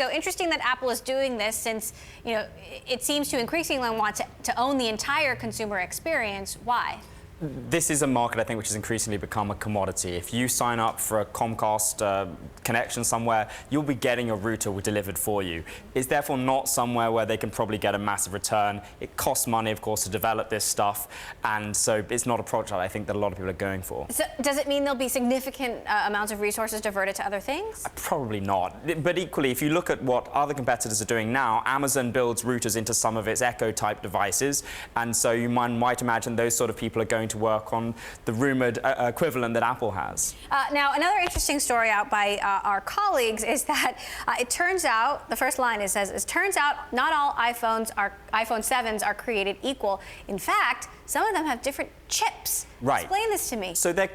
So interesting that Apple is doing this since, it seems to increasingly want to own the entire consumer experience. Why? This is a market, I think, which has increasingly become a commodity. If you sign up for a Comcast connection somewhere, you'll be getting your router delivered for you. It's therefore not somewhere where they can probably get a massive return. It costs money, of course, to develop this stuff, and so it's not a product I think that a lot of people are going for. So does it mean there'll be significant amounts of resources diverted to other things? Probably not. But equally, if you look at what other competitors are doing now, Amazon builds routers into some of its Echo-type devices, and so you might imagine those sort of people are going to work on the rumored equivalent that Apple has. Now, another interesting story out by our colleagues is that it turns out, the first line says, it turns out not all iPhone 7s are created equal. In fact, some of them have different chips. Right. Explain this to me. So they're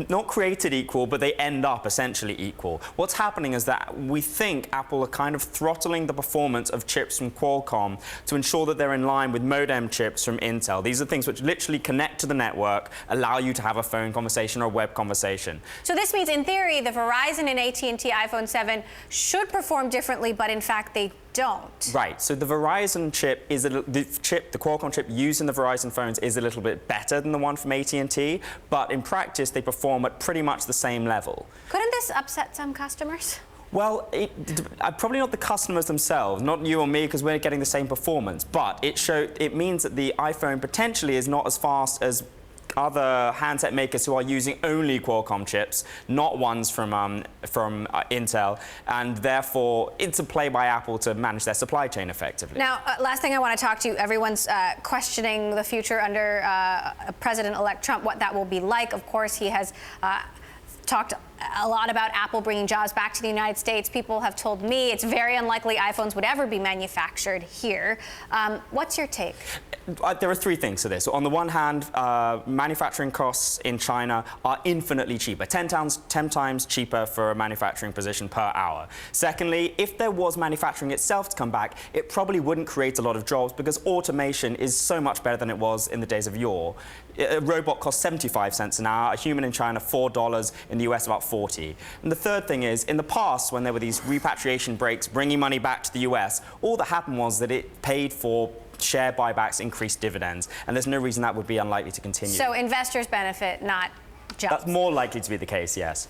not created equal, but they end up essentially equal. What's happening is that we think Apple are kind of throttling the performance of chips from Qualcomm to ensure that they're in line with modem chips from Intel. These are things which literally connect to the network, allow you to have a phone conversation or a web conversation. So this means, in theory, the Verizon and AT&T iPhone 7 should perform differently, but in fact they don't. Right. So the Verizon chip is the Qualcomm chip used in the Verizon phones is a little bit better than the one from AT&T, but in practice they perform at pretty much the same level. Couldn't this upset some customers? Well, probably not the customers themselves, not you or me, because we're getting the same performance. But it means that the iPhone potentially is not as fast as other handset makers who are using only Qualcomm chips, not ones from Intel, and therefore it's a play by Apple to manage their supply chain effectively. Now, last thing I want to talk to you, everyone's questioning the future under President-elect Trump, what that will be like. Of course, he has talked a lot about Apple bringing jobs back to the United States. People have told me it's very unlikely iPhones would ever be manufactured here. What's your take? There are three things to this. On the one hand, manufacturing costs in China are infinitely cheaper, 10 times cheaper for a manufacturing position per hour. Secondly, if there was manufacturing itself to come back, it probably wouldn't create a lot of jobs because automation is so much better than it was in the days of yore. A robot costs 75 cents an hour, a human in China $4, in the US about 40. And the third thing is, in the past, when there were these repatriation breaks bringing money back to the US, all that happened was that it paid for share buybacks, increased dividends, and there's no reason that would be unlikely to continue. So investors benefit, not jobs. That's more likely to be the case, yes.